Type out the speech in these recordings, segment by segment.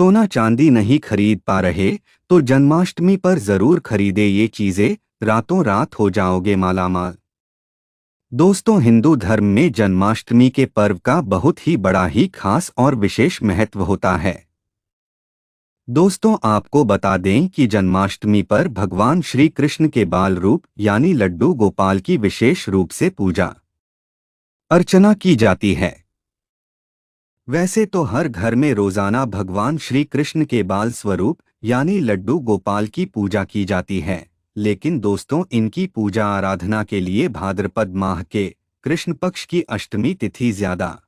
सोना चांदी नहीं खरीद पा रहे तो जन्माष्टमी पर जरूर खरीदे ये चीजें, रातों रात हो जाओगे मालामाल। दोस्तों, हिंदू धर्म में जन्माष्टमी के पर्व का बहुत ही बड़ा ही खास और विशेष महत्व होता है। दोस्तों, आपको बता दें कि जन्माष्टमी पर भगवान श्री कृष्ण के बाल रूप यानी लड्डू गोपाल की विशेष रूप से पूजा अर्चना की जाती है। वैसे तो हर घर में रोजाना भगवान श्री कृष्ण के बाल स्वरूप यानी लड्डू गोपाल की पूजा की जाती है, लेकिन दोस्तों इनकी पूजा आराधना के लिए भाद्रपद माह के कृष्ण पक्ष की अष्टमी तिथि ज्यादा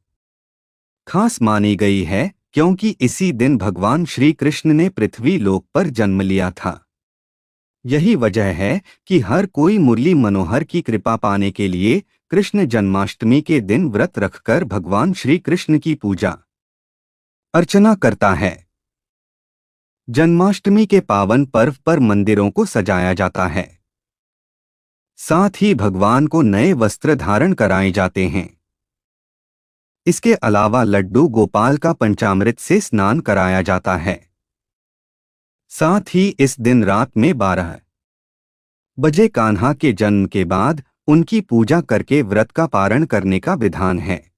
खास मानी गई है, क्योंकि इसी दिन भगवान श्री कृष्ण ने पृथ्वी लोक पर जन्म लिया था। यही वजह है कि हर कोई मुरली मनोहर की कृपा पाने के लिए कृष्ण जन्माष्टमी के दिन व्रत रखकर भगवान श्री कृष्ण की पूजा अर्चना करता है। जन्माष्टमी के पावन पर्व पर मंदिरों को सजाया जाता है, साथ ही भगवान को नए वस्त्र धारण कराए जाते हैं। इसके अलावा लड्डू गोपाल का पंचामृत से स्नान कराया जाता है। साथ ही इस दिन रात में 12 बजे कान्हा के जन्म के बाद उनकी पूजा करके व्रत का पारण करने का विधान है।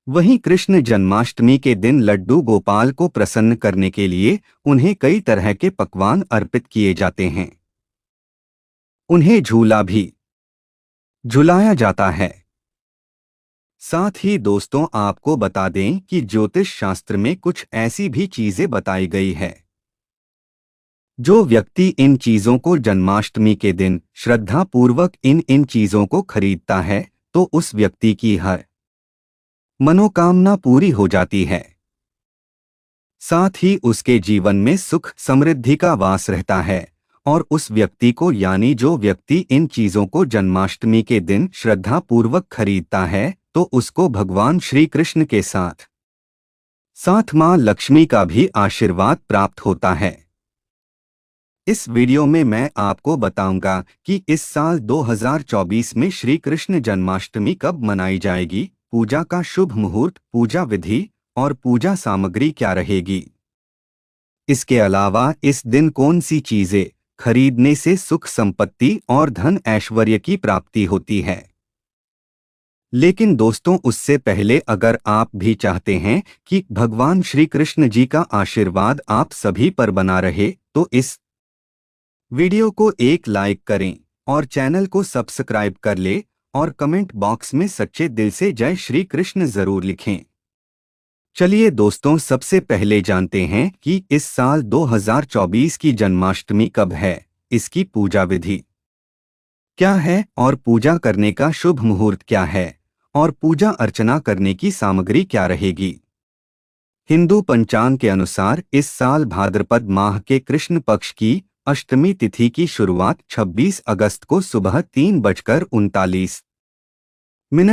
वहीं कृष्ण जन्माष्टमी के दिन लड्डू गोपाल को प्रसन्न करने के लिए उन्हें कई तरह के पकवान अर्पित किए जाते हैं। उन्हें झूला भी झुलाया जाता है। साथ ही दोस्तों, आपको बता दें कि ज्योतिष शास्त्र में कुछ ऐसी भी चीजें बताई गई है। जो व्यक्ति इन चीजों को जन्माष्टमी के दिन श्रद्धा पूर्वक इन चीजों को खरीदता है तो उस व्यक्ति की हर मनोकामना पूरी हो जाती है। साथ ही उसके जीवन में सुख समृद्धि का वास रहता है और उस व्यक्ति को यानी जो व्यक्ति इन चीजों को जन्माष्टमी के दिन श्रद्धा पूर्वक खरीदता है तो उसको भगवान श्री कृष्ण के साथ मां लक्ष्मी का भी आशीर्वाद प्राप्त होता है। इस वीडियो में मैं आपको बताऊंगा कि इस साल 2024 में श्री कृष्ण जन्माष्टमी कब मनाई जाएगी, पूजा का शुभ मुहूर्त, पूजा विधि और पूजा सामग्री क्या रहेगी। इसके अलावा इस दिन कौन सी चीजें खरीदने से सुख संपत्ति और धन ऐश्वर्य की प्राप्ति होती है। लेकिन दोस्तों, उससे पहले अगर आप भी चाहते हैं कि भगवान श्री कृष्ण जी का आशीर्वाद आप सभी पर बना रहे तो इस वीडियो को एक लाइक करें और चैनल को सब्सक्राइब कर ले और कमेंट बॉक्स में सच्चे दिल से जय श्री कृष्ण जरूर लिखें। चलिए दोस्तों, सबसे पहले जानते हैं कि इस साल 2024 की जन्माष्टमी कब है, इसकी पूजा विधि क्या है और पूजा करने का शुभ मुहूर्त क्या है और पूजा अर्चना करने की सामग्री क्या रहेगी। हिंदू पंचांग के अनुसार इस साल भाद्रपद माह के कृष्ण पक्ष की अष्टमी तिथि की शुरुआत 26 अगस्त को सुबह 3:39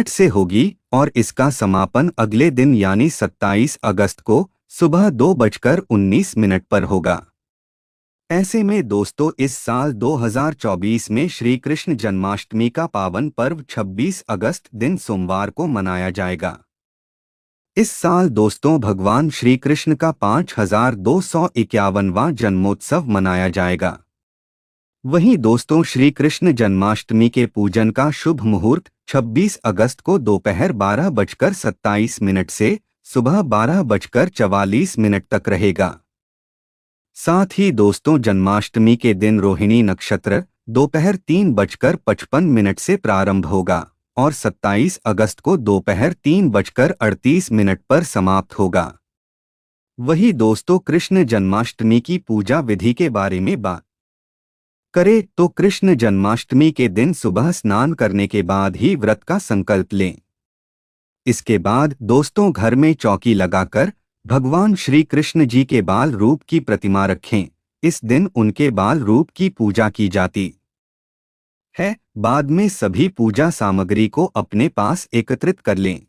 से होगी और इसका समापन अगले दिन यानी 27 अगस्त को सुबह 2:19 पर होगा। ऐसे में दोस्तों, इस साल 2024 में श्री कृष्ण जन्माष्टमी का पावन पर्व 26 अगस्त दिन सोमवार को मनाया जाएगा। इस साल दोस्तों भगवान श्री कृष्ण का 5251वां जन्मोत्सव मनाया जाएगा। वहीं दोस्तों, श्री कृष्ण जन्माष्टमी के पूजन का शुभ मुहूर्त 26 अगस्त को दोपहर 12:27 से सुबह 12:44 तक रहेगा। साथ ही दोस्तों, जन्माष्टमी के दिन रोहिणी नक्षत्र दोपहर 3:55 से प्रारंभ होगा और 27 अगस्त को दोपहर 3:38 पर समाप्त होगा। वही दोस्तों, कृष्ण जन्माष्टमी की पूजा विधि के बारे में बात करें तो कृष्ण जन्माष्टमी के दिन सुबह स्नान करने के बाद ही व्रत का संकल्प लें। इसके बाद दोस्तों, घर में चौकी लगाकर भगवान श्री कृष्ण जी के बाल रूप की प्रतिमा रखें। इस दिन उनके बाल रूप की पूजा की जाती है। बाद में सभी पूजा सामग्री को अपने पास एकत्रित कर लें।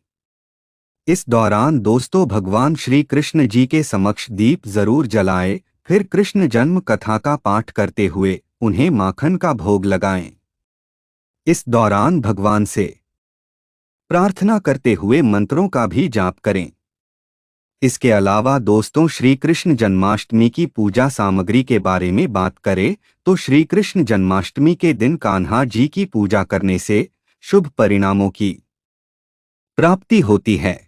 इस दौरान दोस्तों, भगवान श्री कृष्ण जी के समक्ष दीप जरूर जलाएं, फिर कृष्ण जन्म कथा का पाठ करते हुए उन्हें माखन का भोग लगाएं। इस दौरान भगवान से प्रार्थना करते हुए मंत्रों का भी जाप करें। इसके अलावा दोस्तों, श्री कृष्ण जन्माष्टमी की पूजा सामग्री के बारे में बात करें तो श्री कृष्ण जन्माष्टमी के दिन कान्हा जी की पूजा करने से शुभ परिणामों की प्राप्ति होती है।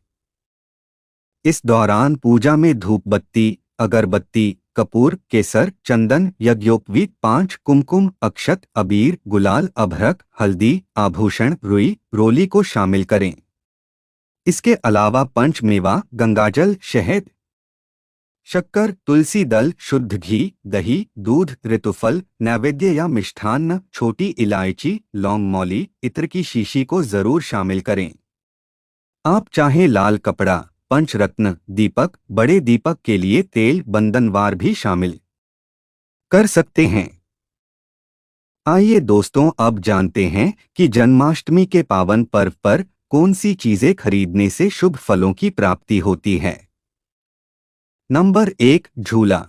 इस दौरान पूजा में धूप बत्ती, अगरबत्ती, कपूर, केसर, चंदन, यज्ञोपवीत, 5 कुमकुम, अक्षत, अबीर, गुलाल, अभ्रक, हल्दी, आभूषण, रुई, रोली को शामिल करें। इसके अलावा पंचमेवा, गंगाजल, शहद, शक्कर, तुलसी दल, शुद्ध घी, दही, दूध, ऋतुफल, नैवेद्य या मिष्ठान्न, छोटी इलायची, लौंग मौली, इत्र की शीशी को जरूर शामिल करें। आप चाहें लाल कपड़ा, पंचरत्न, दीपक, बड़े दीपक के लिए तेल, बंधनवार भी शामिल कर सकते हैं। आइए दोस्तों, अब जानते हैं कि जन्माष्टमी के पावन पर्व पर कौन सी चीजें खरीदने से शुभ फलों की प्राप्ति होती है। नंबर 1, झूला।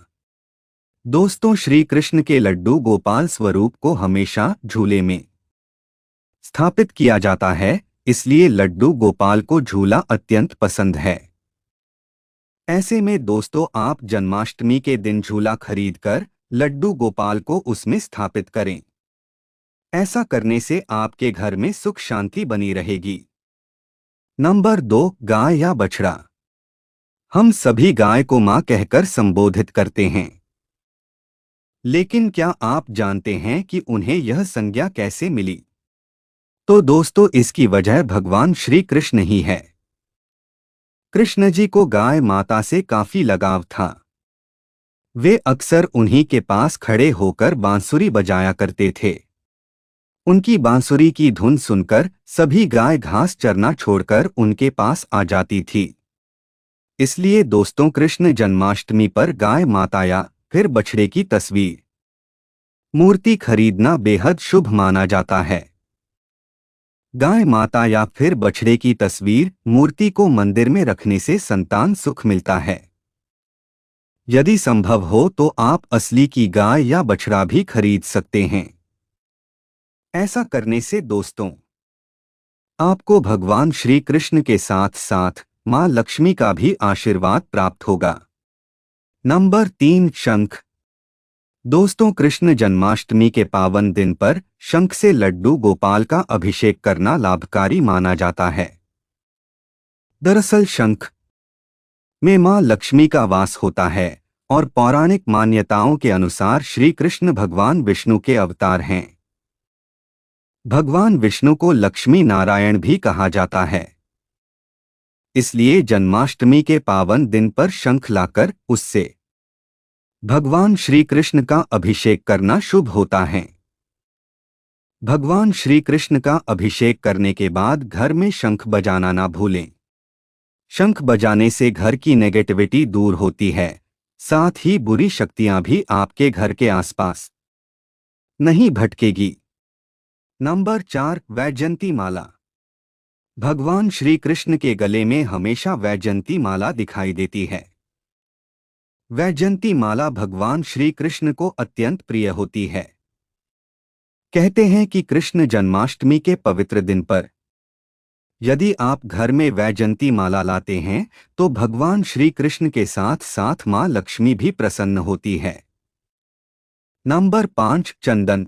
दोस्तों, श्री कृष्ण के लड्डू गोपाल स्वरूप को हमेशा झूले में स्थापित किया जाता है, इसलिए लड्डू गोपाल को झूला अत्यंत पसंद है। ऐसे में दोस्तों, आप जन्माष्टमी के दिन झूला खरीदकर लड्डू गोपाल को उसमें स्थापित करें। ऐसा करने से आपके घर में सुख शांति बनी रहेगी। नंबर 2, गाय या बछड़ा। हम सभी गाय को मां कहकर संबोधित करते हैं, लेकिन क्या आप जानते हैं कि उन्हें यह संज्ञा कैसे मिली? तो दोस्तों, इसकी वजह भगवान श्री कृष्ण ही है। कृष्ण जी को गाय माता से काफी लगाव था। वे अक्सर उन्हीं के पास खड़े होकर बांसुरी बजाया करते थे। उनकी बांसुरी की धुन सुनकर सभी गाय घास चरना छोड़कर उनके पास आ जाती थी। इसलिए दोस्तों, कृष्ण जन्माष्टमी पर गाय माता या फिर बछड़े की तस्वीर मूर्ति खरीदना बेहद शुभ माना जाता है। गाय माता या फिर बछड़े की तस्वीर मूर्ति को मंदिर में रखने से संतान सुख मिलता है। यदि संभव हो तो आप असली की गाय या बछड़ा भी खरीद सकते हैं। ऐसा करने से दोस्तों, आपको भगवान श्री कृष्ण के साथ साथ मां लक्ष्मी का भी आशीर्वाद प्राप्त होगा। नंबर 3, शंख। दोस्तों, कृष्ण जन्माष्टमी के पावन दिन पर शंख से लड्डू गोपाल का अभिषेक करना लाभकारी माना जाता है। दरअसल शंख में मां लक्ष्मी का वास होता है और पौराणिक मान्यताओं के अनुसार श्री कृष्ण भगवान विष्णु के अवतार हैं। भगवान विष्णु को लक्ष्मी नारायण भी कहा जाता है। इसलिए जन्माष्टमी के पावन दिन पर शंख लाकर उससे भगवान श्री कृष्ण का अभिषेक करना शुभ होता है। भगवान श्री कृष्ण का अभिषेक करने के बाद घर में शंख बजाना ना भूलें। शंख बजाने से घर की नेगेटिविटी दूर होती है, साथ ही बुरी शक्तियां भी आपके घर के आसपास नहीं भटकेगी। नंबर 4, वैजयंती माला। भगवान श्री कृष्ण के गले में हमेशा वैजयंती माला दिखाई देती है। वैजयंती माला भगवान श्री कृष्ण को अत्यंत प्रिय होती है। कहते हैं कि कृष्ण जन्माष्टमी के पवित्र दिन पर यदि आप घर में वैजयंती माला लाते हैं तो भगवान श्री कृष्ण के साथ साथ मां लक्ष्मी भी प्रसन्न होती है। नंबर 5, चंदन।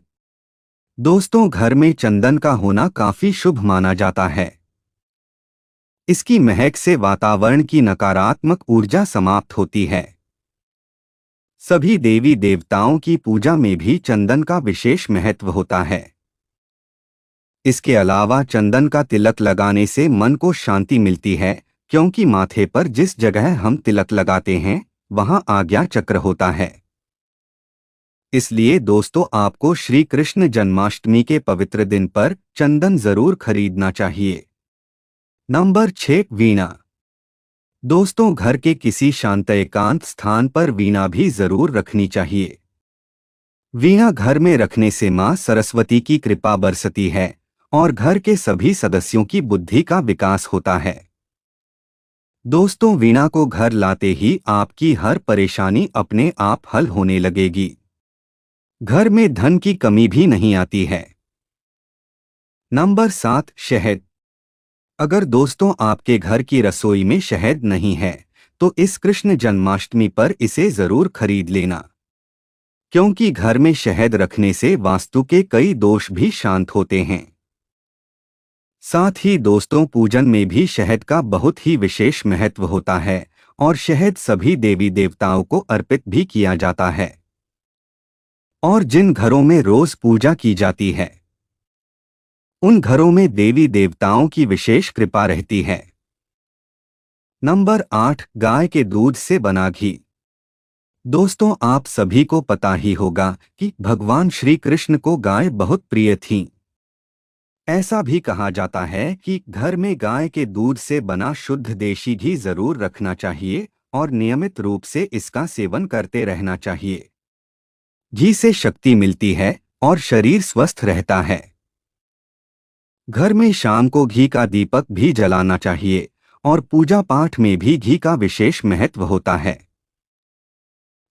दोस्तों, घर में चंदन का होना काफी शुभ माना जाता है। इसकी महक से वातावरण की नकारात्मक ऊर्जा समाप्त होती है। सभी देवी देवताओं की पूजा में भी चंदन का विशेष महत्व होता है। इसके अलावा चंदन का तिलक लगाने से मन को शांति मिलती है, क्योंकि माथे पर जिस जगह हम तिलक लगाते हैं वहां आज्ञा चक्र होता है। इसलिए दोस्तों, आपको श्री कृष्ण जन्माष्टमी के पवित्र दिन पर चंदन जरूर खरीदना चाहिए। नंबर 6, वीणा। दोस्तों, घर के किसी शांत एकांत स्थान पर वीणा भी जरूर रखनी चाहिए। वीणा घर में रखने से मां सरस्वती की कृपा बरसती है और घर के सभी सदस्यों की बुद्धि का विकास होता है। दोस्तों, वीणा को घर लाते ही आपकी हर परेशानी अपने आप हल होने लगेगी। घर में धन की कमी भी नहीं आती है। नंबर 7, शहद। अगर दोस्तों आपके घर की रसोई में शहद नहीं है तो इस कृष्ण जन्माष्टमी पर इसे जरूर खरीद लेना, क्योंकि घर में शहद रखने से वास्तु के कई दोष भी शांत होते हैं। साथ ही दोस्तों, पूजन में भी शहद का बहुत ही विशेष महत्व होता है और शहद सभी देवी देवताओं को अर्पित भी किया जाता है। और जिन घरों में रोज पूजा की जाती है उन घरों में देवी देवताओं की विशेष कृपा रहती है। नंबर 8, गाय के दूध से बना घी। दोस्तों, आप सभी को पता ही होगा कि भगवान श्री कृष्ण को गाय बहुत प्रिय थीं। ऐसा भी कहा जाता है कि घर में गाय के दूध से बना शुद्ध देशी घी जरूर रखना चाहिए और नियमित रूप से इसका सेवन करते रहना चाहिए। घी से शक्ति मिलती है और शरीर स्वस्थ रहता है। घर में शाम को घी का दीपक भी जलाना चाहिए और पूजा पाठ में भी घी का विशेष महत्व होता है।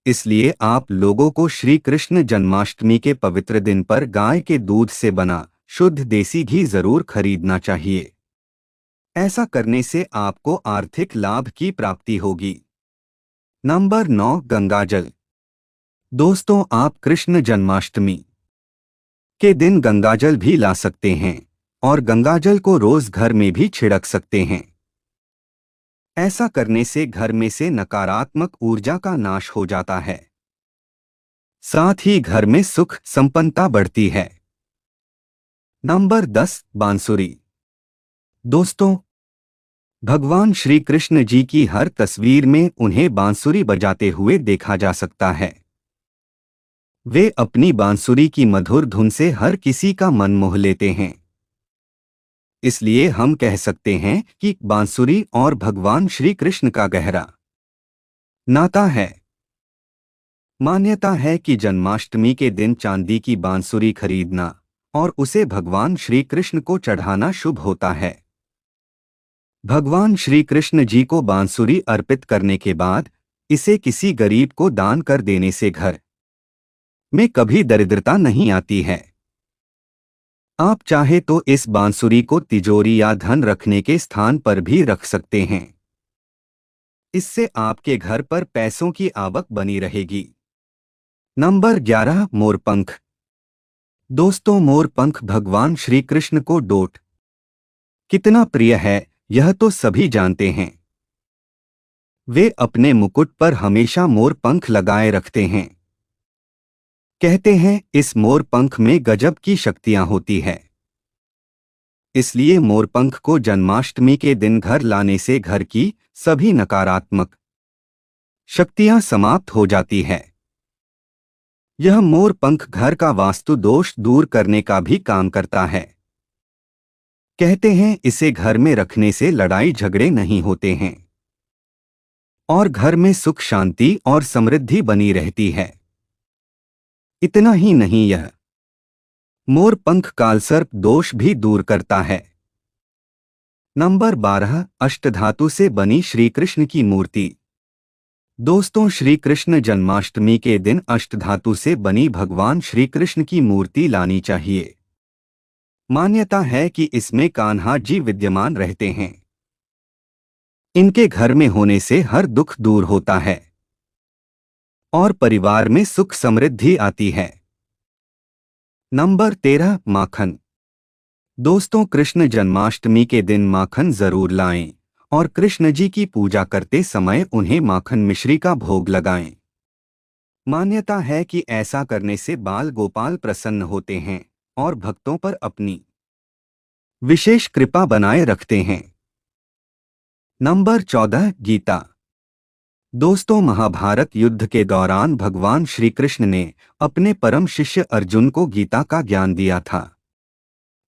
इसलिए आप लोगों को श्री कृष्ण जन्माष्टमी के पवित्र दिन पर गाय के दूध से बना शुद्ध देसी घी जरूर खरीदना चाहिए। ऐसा करने से आपको आर्थिक लाभ की प्राप्ति होगी। नंबर 9, गंगाजल। दोस्तों, आप कृष्ण जन्माष्टमी के दिन गंगाजल भी ला सकते हैं और गंगाजल को रोज घर में भी छिड़क सकते हैं। ऐसा करने से घर में से नकारात्मक ऊर्जा का नाश हो जाता है। साथ ही घर में सुख संपन्नता बढ़ती है। नंबर 10, बांसुरी। दोस्तों, भगवान श्री कृष्ण जी की हर तस्वीर में उन्हें बांसुरी बजाते हुए देखा जा सकता है। वे अपनी बांसुरी की मधुर धुन से हर किसी का मन मोह लेते हैं। इसलिए हम कह सकते हैं कि बांसुरी और भगवान श्री कृष्ण का गहरा नाता है। मान्यता है कि जन्माष्टमी के दिन चांदी की बांसुरी खरीदना और उसे भगवान श्री कृष्ण को चढ़ाना शुभ होता है। भगवान श्री कृष्ण जी को बांसुरी अर्पित करने के बाद इसे किसी गरीब को दान कर देने से घर में कभी दरिद्रता नहीं आती है। आप चाहे तो इस बांसुरी को तिजोरी या धन रखने के स्थान पर भी रख सकते हैं। इससे आपके घर पर पैसों की आवक बनी रहेगी। नंबर 11, मोरपंख। दोस्तों, मोरपंख भगवान श्री कृष्ण को डोट कितना प्रिय है यह तो सभी जानते हैं। वे अपने मुकुट पर हमेशा मोरपंख लगाए रखते हैं। कहते हैं इस मोरपंख में गजब की शक्तियां होती है। इसलिए मोरपंख को जन्माष्टमी के दिन घर लाने से घर की सभी नकारात्मक शक्तियां समाप्त हो जाती है। यह मोरपंख घर का वास्तु दोष दूर करने का भी काम करता है। कहते हैं इसे घर में रखने से लड़ाई झगड़े नहीं होते हैं और घर में सुख शांति और समृद्धि बनी रहती है। इतना ही नहीं, यह मोरपंख कालसर्प दोष भी दूर करता है। नंबर 12, अष्टधातु से बनी श्री कृष्ण की मूर्ति। दोस्तों, श्री कृष्ण जन्माष्टमी के दिन अष्टधातु से बनी भगवान श्री कृष्ण की मूर्ति लानी चाहिए। मान्यता है कि इसमें कान्हा जी विद्यमान रहते हैं। इनके घर में होने से हर दुख दूर होता है और परिवार में सुख समृद्धि आती है। नंबर 13, माखन। दोस्तों, कृष्ण जन्माष्टमी के दिन माखन जरूर लाएं और कृष्ण जी की पूजा करते समय उन्हें माखन मिश्री का भोग लगाएं। मान्यता है कि ऐसा करने से बाल गोपाल प्रसन्न होते हैं और भक्तों पर अपनी विशेष कृपा बनाए रखते हैं। नंबर 14, गीता। दोस्तों, महाभारत युद्ध के दौरान भगवान श्री कृष्ण ने अपने परम शिष्य अर्जुन को गीता का ज्ञान दिया था।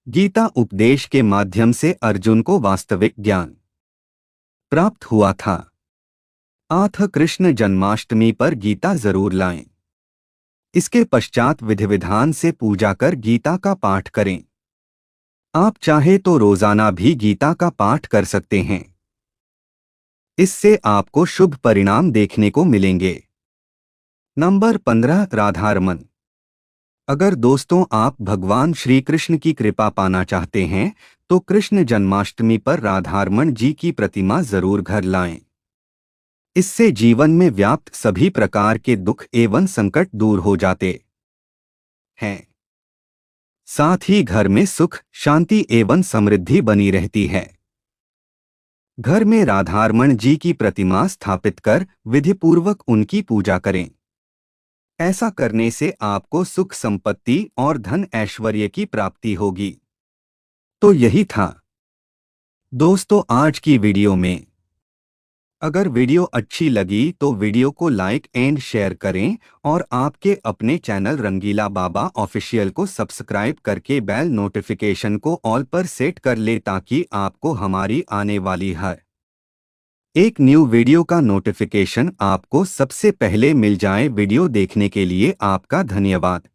गीता उपदेश के माध्यम से अर्जुन को वास्तविक ज्ञान प्राप्त हुआ था। अतः कृष्ण जन्माष्टमी पर गीता जरूर लाएं। इसके पश्चात विधि विधान से पूजा कर गीता का पाठ करें। आप चाहे तो रोजाना भी गीता का पाठ कर सकते हैं। इससे आपको शुभ परिणाम देखने को मिलेंगे। नंबर 15, राधारमण। अगर दोस्तों आप भगवान श्री कृष्ण की कृपा पाना चाहते हैं तो कृष्ण जन्माष्टमी पर राधारमण जी की प्रतिमा जरूर घर लाएं। इससे जीवन में व्याप्त सभी प्रकार के दुख एवं संकट दूर हो जाते हैं। साथ ही घर में सुख, शांति एवं समृद्धि बनी रहती है। घर में राधारमण जी की प्रतिमा स्थापित कर विधिपूर्वक उनकी पूजा करें। ऐसा करने से आपको सुख, संपत्ति और धन ऐश्वर्य की प्राप्ति होगी। तो यही था दोस्तों आज की वीडियो में। अगर वीडियो अच्छी लगी तो वीडियो को लाइक एंड शेयर करें और आपके अपने चैनल रंगीला बाबा ऑफिशियल को सब्सक्राइब करके बेल नोटिफिकेशन को ऑल पर सेट कर ले ताकि आपको हमारी आने वाली हर एक न्यू वीडियो का नोटिफिकेशन आपको सबसे पहले मिल जाए। वीडियो देखने के लिए आपका धन्यवाद।